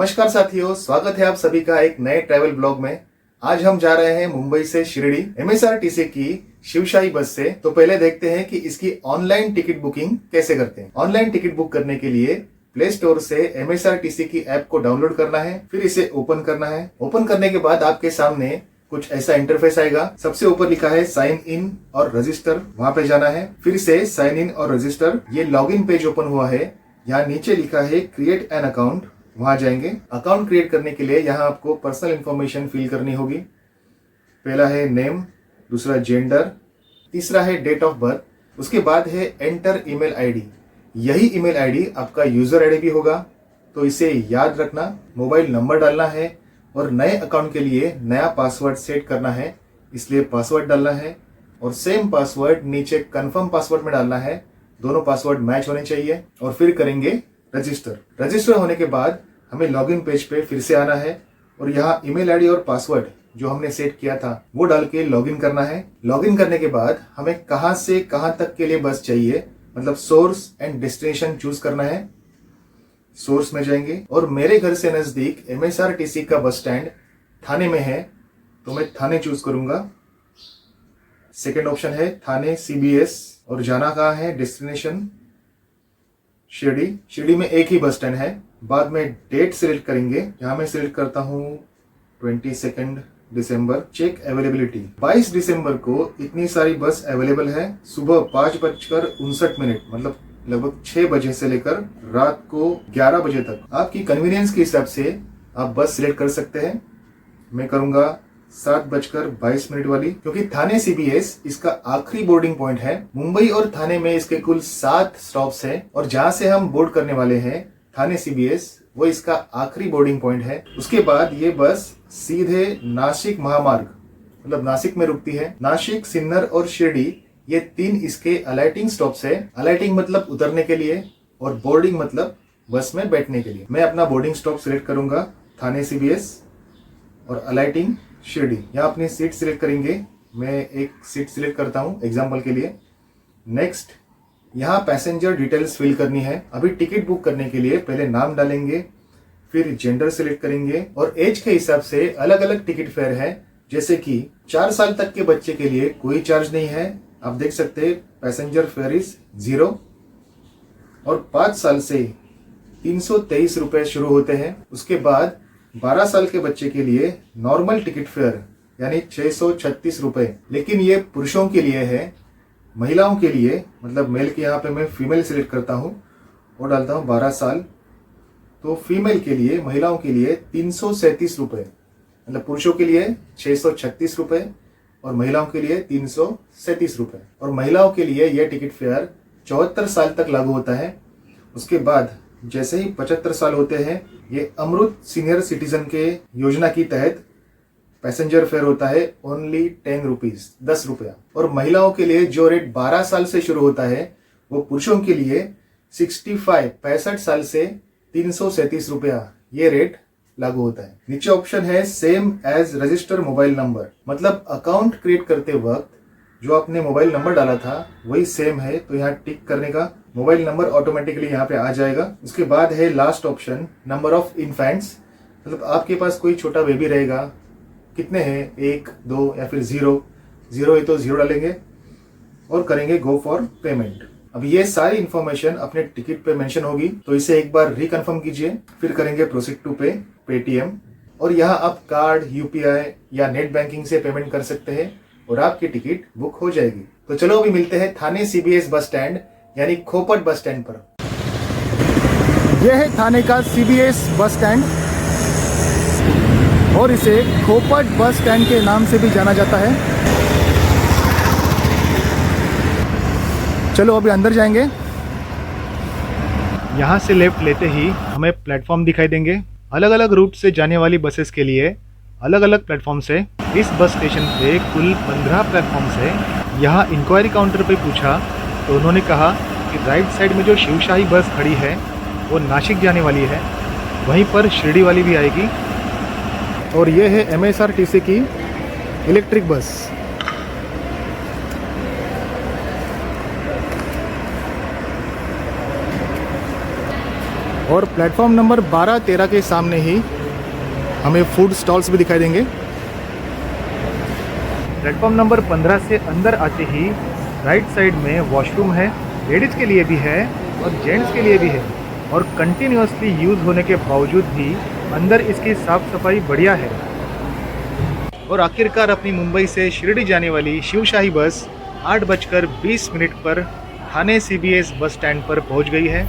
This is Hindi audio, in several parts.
नमस्कार साथियों, स्वागत है आप सभी का एक नए ट्रैवल ब्लॉग में। आज हम जा रहे हैं मुंबई से शिरडी एमएसआरटीसी की शिवशाही बस से। तो पहले देखते हैं कि इसकी ऑनलाइन टिकट बुकिंग कैसे करते हैं। ऑनलाइन टिकट बुक करने के लिए प्ले स्टोर से एमएसआरटीसी की ऐप को डाउनलोड करना है, फिर इसे ओपन करना है। ओपन करने के बाद आपके सामने कुछ ऐसा इंटरफेस आएगा। सबसे ऊपर लिखा है साइन इन और रजिस्टर, वहां पे जाना है। फिर से साइन इन और रजिस्टर, ये लॉगिन पेज ओपन हुआ है। यहाँ नीचे लिखा है क्रिएट एन अकाउंट, वहां जाएंगे। अकाउंट क्रिएट करने के लिए यहाँ आपको पर्सनल इंफॉर्मेशन फिल करनी होगी। पहला है नेम, दूसरा जेंडर, तीसरा है डेट ऑफ बर्थ। उसके बाद है एंटर ईमेल आईडी। यही ईमेल आईडी आपका यूजर आईडी भी होगा, तो इसे याद रखना। मोबाइल नंबर डालना है और नए अकाउंट के लिए नया पासवर्ड सेट करना है, इसलिए पासवर्ड डालना है। और सेम पासवर्ड नीचे कंफर्म पासवर्ड में डालना है। दोनों पासवर्ड मैच होने चाहिए। और फिर करेंगे रजिस्टर। रजिस्टर होने के बाद हमें लॉगिन पेज पे फिर से आना है और यहाँ ईमेल आईडी और पासवर्ड जो हमने सेट किया था वो डाल के लॉगिन करना है। लॉगिन करने के बाद हमें कहाँ से कहाँ तक के लिए बस चाहिए, मतलब सोर्स एंड डेस्टिनेशन चूज करना है। सोर्स में जाएंगे और मेरे घर से नजदीक एमएसआरटीसी का बस स्टैंड थाने में है, तो मैं थाने चूज करूंगा। सेकेंड ऑप्शन है थाने सीबीएस। और जाना कहाँ है, डेस्टिनेशन शिरडी। शिरडी में एक ही बस स्टैंड है। बाद में डेट सिलेक्ट करेंगे, यहाँ मैं सिलेक्ट करता हूँ 22 दिसंबर। चेक अवेलेबिलिटी, 22 दिसंबर को इतनी सारी बस अवेलेबल है। सुबह 5:59, मतलब लगभग 6 बजे से लेकर रात को 11 बजे तक। आपकी कन्वीनियंस के हिसाब से आप बस सिलेक्ट कर सकते हैं। मैं करूंगा 7:22 वाली, क्योंकि थाने सीबीएस इसका आखिरी बोर्डिंग पॉइंट है। मुंबई और थाने में इसके कुल 7 स्टॉप्स हैं और जहां से हम बोर्ड करने वाले हैं थाने सीबीएस, वो इसका आखिरी बोर्डिंग पॉइंट है। उसके बाद ये बस सीधे नासिक महामार्ग, मतलब नासिक में रुकती है। नासिक, सिन्नर और शिरडी, ये 3 इसके अलाइटिंग स्टॉप्स है। अलाइटिंग मतलब उतरने के लिए और बोर्डिंग मतलब बस में बैठने के लिए। मैं अपना बोर्डिंग स्टॉप सिलेक्ट करूंगा थाने सीबीएस और अलाइटिंग शिरडी। यहाँ अपनी सीट सिलेक्ट करेंगे। मैं एक सीट सिलेक्ट करता हूँ एग्जाम्पल के लिए। नेक्स्ट, यहाँ पैसेंजर डिटेल्स फिल करनी है। अभी टिकट बुक करने के लिए पहले नाम डालेंगे, फिर जेंडर सिलेक्ट करेंगे और एज के हिसाब से अलग अलग टिकट फेयर है। जैसे कि 4 साल तक के बच्चे के लिए कोई चार्ज नहीं है, आप देख सकते हैं, पैसेंजर फेयर इज 0। और 5 साल से 323 रुपए शुरू होते हैं। उसके बाद 12 साल के बच्चे के लिए नॉर्मल टिकट फेयर यानी 636 रुपए, लेकिन ये पुरुषों के लिए है। महिलाओं के लिए, मतलब मेल के, यहाँ पे मैं फीमेल सिलेक्ट करता हूँ और डालता हूँ 12 साल। तो फीमेल के लिए, महिलाओं के लिए 337 रुपए, मतलब पुरुषों के लिए 636 रुपए और महिलाओं के लिए 337 रुपए। और महिलाओं के लिए यह टिकट फेयर 74 साल तक लागू होता है। उसके बाद जैसे ही 75 साल होते हैं, ये अमृत सीनियर सिटीजन के योजना की तहत पैसेंजर फेयर होता है ओनली 10 रुपीज, 10 रुपया। और महिलाओं के लिए जो रेट 12 साल से शुरू होता है, वो पुरुषों के लिए 65 साल से 337 रुपया ये रेट लागू होता है। नीचे ऑप्शन है same as register mobile number, मतलब अकाउंट क्रिएट करते वक्त जो आपने मोबाइल नंबर डाला था वही सेम है, तो यहाँ टिक करने का। मोबाइल नंबर ऑटोमेटिकली यहाँ पे आ जाएगा। उसके बाद है last option number of infants, मतलब आपके पास कोई छोटा बेबी रहेगा, कितने हैं, 1, 2 या फिर 0 है तो 0 डालेंगे और करेंगे गो फॉर पेमेंट। अब ये सारी इंफॉर्मेशन अपने टिकट पे मेंशन होगी, तो इसे एक बार रिकन्फर्म कीजिए, फिर करेंगे प्रोसीड टू पे, पेटीएम। और यहाँ आप कार्ड, यूपीआई या नेट बैंकिंग से पेमेंट कर सकते हैं और आपकी टिकट बुक हो जाएगी। तो चलो अभी मिलते हैं थाने सीबीएस बस स्टैंड यानी खोपट बस स्टैंड पर। यह है थाने का सीबीएस बस स्टैंड और इसे खोपट बस स्टैंड के नाम से भी जाना जाता है। चलो अभी अंदर जाएंगे। यहाँ से लेफ्ट लेते ही हमें प्लेटफॉर्म दिखाई देंगे। अलग अलग रूट से जाने वाली बसेस के लिए अलग अलग प्लेटफॉर्म्स है। इस बस स्टेशन पे कुल 15 प्लेटफॉर्म्स है। यहाँ इंक्वायरी काउंटर पे पूछा तो उन्होंने कहा कि राइट साइड में जो शिवशाही बस खड़ी है वो नासिक जाने वाली है, वहीं पर शिरडी वाली भी आएगी। और ये है एमएसआरटीसी की इलेक्ट्रिक बस। और प्लेटफॉर्म नंबर 12-13 के सामने ही हमें फूड स्टॉल्स भी दिखाई देंगे। प्लेटफॉर्म नंबर 15 से अंदर आते ही राइट साइड में वॉशरूम है, लेडीज़ के लिए भी है और जेंट्स के लिए भी है, और कंटिन्यूसली यूज़ होने के बावजूद भी अंदर इसकी साफ़ सफाई बढ़िया है। और आखिरकार अपनी मुंबई से शिरडी जाने वाली शिवशाही बस 8:20 पर ठाणे CBS बस स्टैंड पर पहुंच गई है।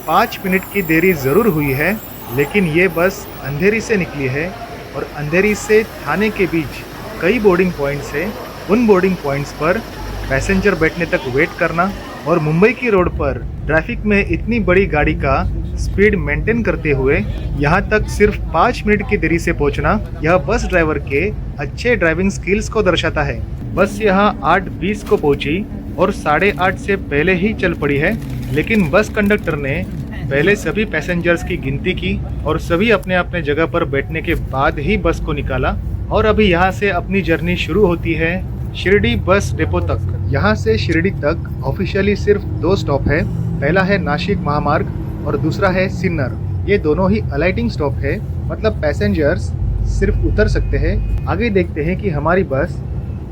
5 मिनट की देरी ज़रूर हुई है, लेकिन ये बस अंधेरी से निकली है और अंधेरी से ठाणे के बीच कई बोर्डिंग पॉइंट्स हैं। उन बोर्डिंग पॉइंट्स पर पैसेंजर बैठने तक वेट करना और मुंबई की रोड पर ट्रैफिक में इतनी बड़ी गाड़ी का स्पीड मेंटेन करते हुए यहाँ तक सिर्फ 5 मिनट की देरी से पहुँचना, यह बस ड्राइवर के अच्छे ड्राइविंग स्किल्स को दर्शाता है। बस यहाँ 8:20 को पहुँची और 8:30 से पहले ही चल पड़ी है, लेकिन बस कंडक्टर ने पहले सभी पैसेंजर्स की गिनती की और सभी अपने अपने जगह पर बैठने के बाद ही बस को निकाला। और अभी यहाँ से अपनी जर्नी शुरू होती है शिरडी बस डिपो तक। यहाँ से शिरडी तक ऑफिशियली सिर्फ 2 स्टॉप है। पहला है नासिक महामार्ग और दूसरा है सिन्नर। ये दोनों ही अलाइटिंग स्टॉप है, मतलब पैसेंजर्स सिर्फ उतर सकते हैं। आगे देखते हैं कि हमारी बस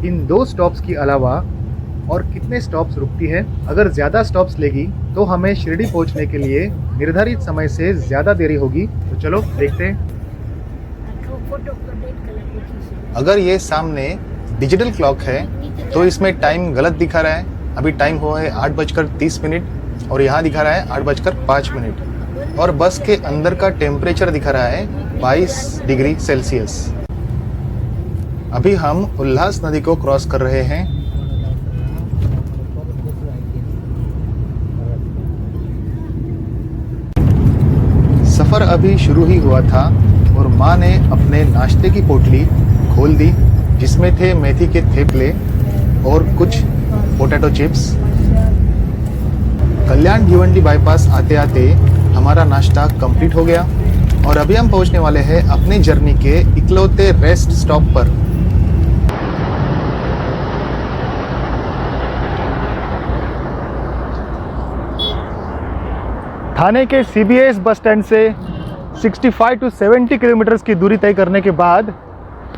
इन 2 स्टॉप्स के अलावा और कितने स्टॉप्स रुकती है। अगर ज़्यादा स्टॉप्स लेगी तो हमें शिरडी पहुँचने के लिए निर्धारित समय से ज़्यादा देरी होगी। तो चलो देखते हैं। अगर ये सामने डिजिटल क्लॉक है तो इसमें टाइम गलत दिखा रहा है। अभी टाइम हुआ है 8:30 और यहाँ दिखा रहा है 8:05 और बस के अंदर का टेम्परेचर दिखा रहा है 22 डिग्री सेल्सियस। अभी हम उल्लास नदी को क्रॉस कर रहे हैं। सफ़र अभी शुरू ही हुआ था और माँ ने अपने नाश्ते की पोटली खोल दी, जिसमें थे मेथी के थेपले और कुछ पोटैटो चिप्स। कल्याण भिवंडी बाईपास आते आते हमारा नाश्ता कंप्लीट हो गया और अभी हम पहुंचने वाले हैं अपने जर्नी के इकलौते रेस्ट स्टॉप पर। ठाणे के CBS बस स्टैंड से 65 to 70 किलोमीटर्स की दूरी तय करने के बाद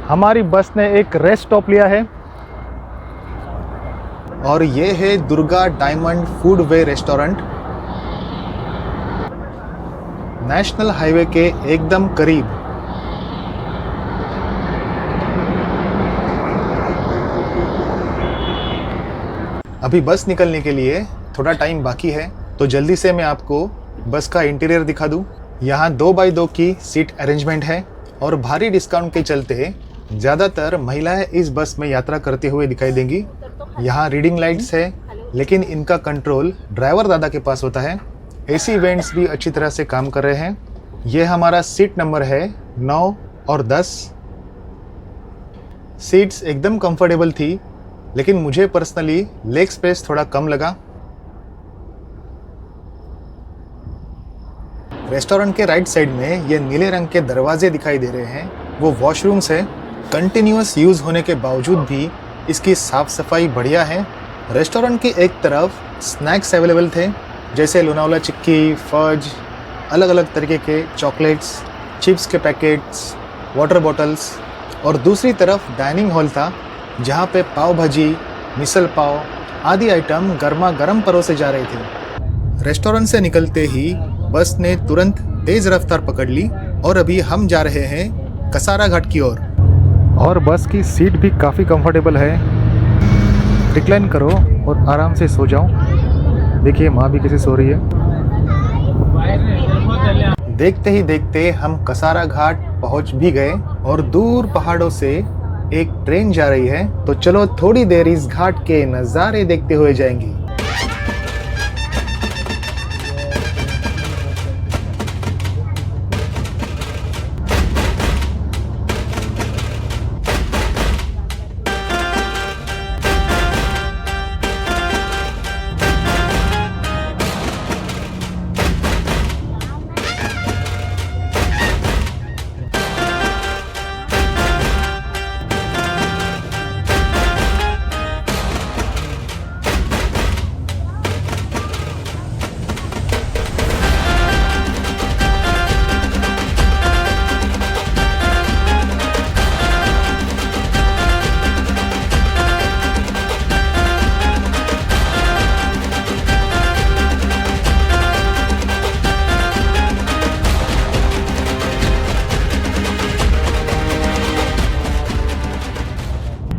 हमारी बस ने एक रेस्ट स्टॉप लिया है और ये है दुर्गा डायमंड फूड वे रेस्टोरेंट। नेशनल हाईवे के एकदम करीब। अभी बस निकलने के लिए थोड़ा टाइम बाकी है, तो जल्दी से मैं आपको बस का इंटीरियर दिखा दूं। यहाँ 2x2 की सीट अरेंजमेंट है और भारी डिस्काउंट के चलते ज़्यादातर महिलाएं इस बस में यात्रा करते हुए दिखाई देंगी। यहाँ रीडिंग लाइट्स है, लेकिन इनका कंट्रोल ड्राइवर दादा के पास होता है। AC वेंट्स भी अच्छी तरह से काम कर रहे हैं। ये हमारा सीट नंबर है 9 और 10। सीट्स एकदम कंफर्टेबल थी, लेकिन मुझे पर्सनली लेग स्पेस थोड़ा कम लगा। रेस्टोरेंट के राइट साइड में ये नीले रंग के दरवाजे दिखाई दे रहे हैं, वो वॉशरूम्स है। कंटिन्यूअस यूज़ होने के बावजूद भी इसकी साफ़ सफाई बढ़िया है। रेस्टोरेंट की एक तरफ स्नैक्स अवेलेबल थे, जैसे लोनावला चिक्की, फज, अलग अलग तरीके के चॉकलेट्स, चिप्स के पैकेट्स, वाटर बॉटल्स, और दूसरी तरफ डाइनिंग हॉल था, जहाँ पे पाव भाजी, मिसल पाव आदि आइटम गर्मा गर्म परोसे जा रहे थे। रेस्टोरेंट से निकलते ही बस ने तुरंत तेज़ रफ्तार पकड़ ली और अभी हम जा रहे हैं कसारा घाट की ओर। और बस की सीट भी काफ़ी कंफर्टेबल है। रिक्लाइन करो और आराम से सो जाओ। देखिए माँ भी कैसे सो रही है। देखते ही देखते हम कसारा घाट पहुँच भी गए और दूर पहाड़ों से एक ट्रेन जा रही है, तो चलो थोड़ी देर इस घाट के नज़ारे देखते हुए जाएंगे।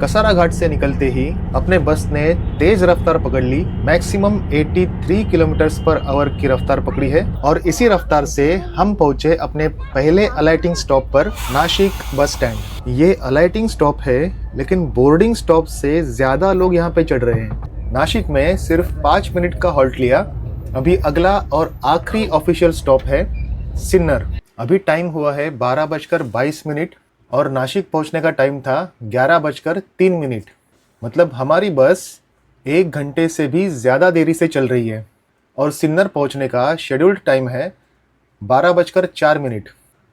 कसारा घाट से निकलते ही अपने बस ने तेज रफ्तार पकड़ ली। मैक्सिमम 83 किलोमीटर्स पर आवर की रफ्तार पकड़ी है और इसी रफ्तार से हम पहुंचे अपने पहले अलाइटिंग स्टॉप पर, नासिक बस स्टैंड। ये अलाइटिंग स्टॉप है लेकिन बोर्डिंग स्टॉप से ज्यादा लोग यहाँ पे चढ़ रहे हैं। नासिक में सिर्फ 5 मिनट का हॉल्ट लिया। अभी अगला और आखिरी ऑफिशियल स्टॉप है सिन्नर। अभी टाइम हुआ है 12:22 और नासिक पहुंचने का टाइम था 11:03। मतलब हमारी बस 1 घंटे से भी ज़्यादा देरी से चल रही है और सिन्नर पहुंचने का शेड्यूल्ड टाइम है 12:04।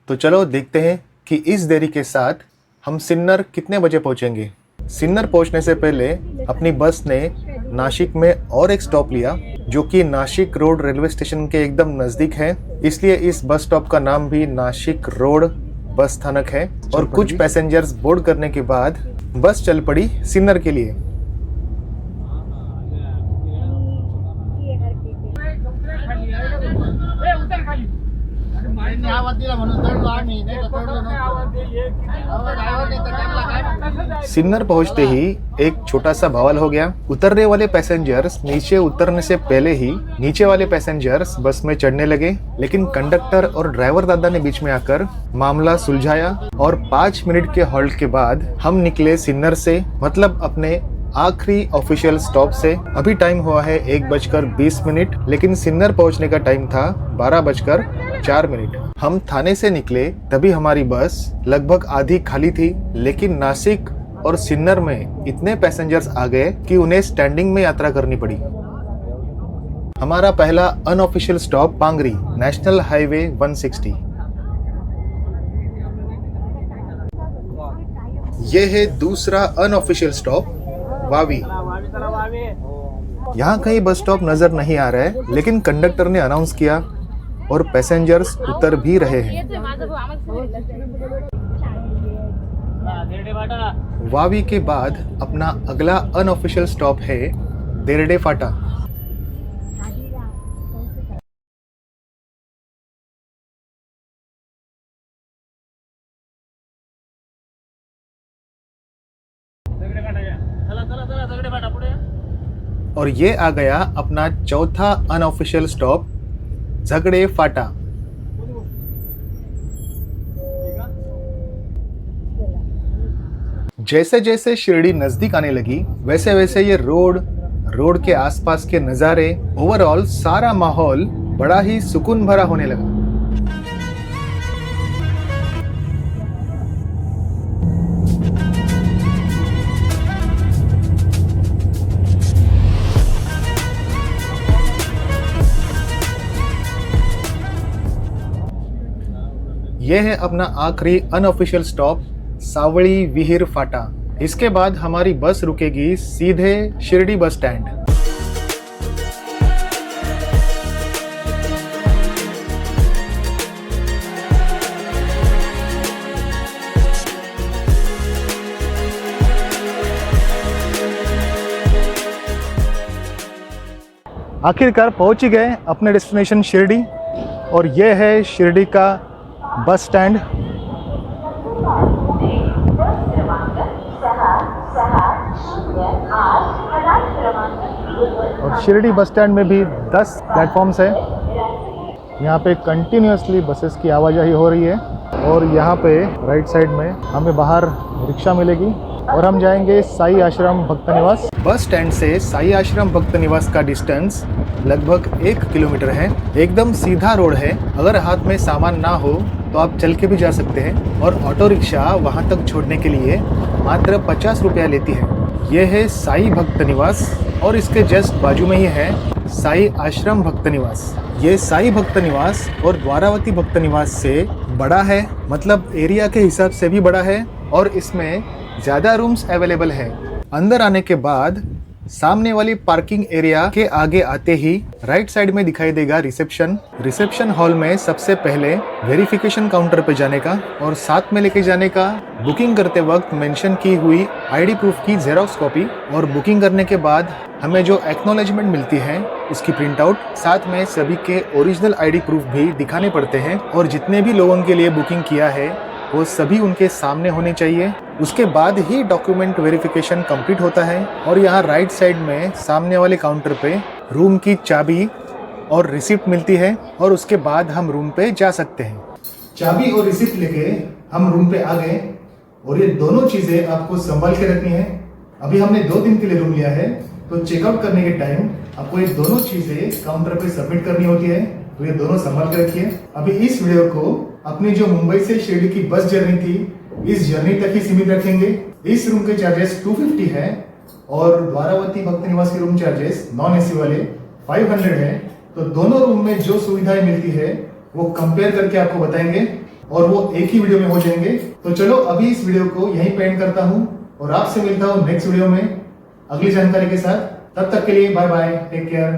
तो चलो देखते हैं कि इस देरी के साथ हम सिन्नर कितने बजे पहुंचेंगे। सिन्नर पहुंचने से पहले अपनी बस ने नासिक में और एक स्टॉप लिया जो कि नासिक रोड रेलवे स्टेशन के एकदम नज़दीक है, इसलिए इस बस स्टॉप का नाम भी नासिक रोड बस स्थानक है। और कुछ पैसेंजर्स बोर्ड करने के बाद बस चल पड़ी सिन्नर के लिए। सिन्नर पहुंचते ही एक छोटा सा बवाल हो गया। उतरने वाले पैसेंजर्स नीचे उतरने से पहले ही नीचे वाले पैसेंजर्स बस में चढ़ने लगे, लेकिन कंडक्टर और ड्राइवर दादा ने बीच में आकर मामला सुलझाया और 5 मिनट के हॉल्ट के बाद हम निकले सिन्नर से, मतलब अपने आखिरी ऑफिशियल स्टॉप से। अभी टाइम हुआ है 1:20, लेकिन सिन्नर पहुंचने का टाइम था 12:04। हम थाने से निकले तभी हमारी बस लगभग आधी खाली थी, लेकिन नासिक और सिन्नर में इतने पैसेंजर्स आ गए कि उन्हें स्टैंडिंग में यात्रा करनी पड़ी। हमारा पहला unofficial stop Pangri, national highway 160। ये है दूसरा अनऑफिशियल स्टॉप वावी। यहाँ कहीं बस स्टॉप नजर नहीं आ रहा है, लेकिन कंडक्टर ने अनाउंस किया और पैसेंजर्स उतर भी रहे हैं। वावी के बाद अपना अगला अनऑफिशियल स्टॉप है देरडे फाटा। और ये आ गया अपना चौथा अनऑफिशियल स्टॉप झगड़े फाटा। जैसे जैसे शिरडी नजदीक आने लगी वैसे वैसे ये रोड के आसपास के नज़ारे, ओवरऑल सारा माहौल बड़ा ही सुकून भरा होने लगा। यह है अपना आखिरी अनऑफिशियल स्टॉप सावड़ी विहिर फाटा। इसके बाद हमारी बस रुकेगी सीधे शिरडी बस स्टैंड। आखिरकार पहुंच ही गए अपने डेस्टिनेशन शिरडी और यह है शिरडी का बस स्टैंड। और शिरडी बस स्टैंड में भी 10 प्लेटफॉर्म्स है। यहाँ पे कंटिन्यूसली बसेस की आवाजाही हो रही है और यहाँ पे राइट साइड में हमें बाहर रिक्शा मिलेगी और हम जाएंगे साई आश्रम भक्त निवास। बस स्टैंड से साई आश्रम भक्त निवास का डिस्टेंस लगभग 1 किलोमीटर है। एकदम सीधा रोड है। अगर हाथ में सामान ना हो तो आप चल के भी जा सकते हैं और ऑटो रिक्शा वहाँ तक छोड़ने के लिए मात्र 50 रुपया लेती है। यह है साई भक्त निवास और इसके जस्ट बाजू में ही है साई आश्रम भक्त निवास। ये साई भक्त निवास और द्वारावती भक्त निवास से बड़ा है, मतलब एरिया के हिसाब से भी बड़ा है और इसमें ज़्यादा रूम्स अवेलेबल है। अंदर आने के बाद सामने वाली पार्किंग एरिया के आगे आते ही राइट साइड में दिखाई देगा रिसेप्शन हॉल में सबसे पहले वेरिफिकेशन काउंटर पे जाने का और साथ में लेके जाने का बुकिंग करते वक्त मेंशन की हुई आईडी प्रूफ की जेरॉक्स कॉपी और बुकिंग करने के बाद हमें जो एक्नॉलेजमेंट मिलती है उसकी प्रिंट आउट, साथ में सभी के ओरिजिनल आईडी प्रूफ भी दिखाने पड़ते हैं और जितने भी लोगों के लिए बुकिंग किया है वो सभी उनके सामने होने चाहिए। उसके बाद ही डॉक्यूमेंट वेरिफिकेशन कंप्लीट होता है। और यहाँ राइट साइड में सामने वाले काउंटर पे रूम की चाबी और रिसिप्ट मिलती है और उसके बाद हम रूम पे जा सकते हैं। चाबी और रिसिप्ट लेके हम रूम पे आ गए और ये दोनों चीजें आपको संभाल के रखनी है। अभी हमने 2 दिन के लिए रूम लिया है, तो चेकआउट करने के टाइम आपको ये दोनों चीजें काउंटर पे सबमिट करनी होती है, तो ये दोनों संभाल के रखिए। अभी इस वीडियो को अपनी जो मुंबई से शिरडी की बस जर्नी थी, इस जर्नी तक ही सीमित रखेंगे। इस रूम के चार्जेस 250 है और द्वारावती भक्त निवास के रूम चार्जेस नॉन एसी वाले 500 है। तो दोनों रूम में जो सुविधाएं मिलती है वो कंपेयर करके आपको बताएंगे और वो एक ही वीडियो में हो जाएंगे। तो चलो अभी इस वीडियो को यहीं पे एंड करता हूँ और आपसे मिलता हूँ नेक्स्ट वीडियो में अगली जानकारी के साथ। तब तक के लिए बाय बाय, टेक केयर।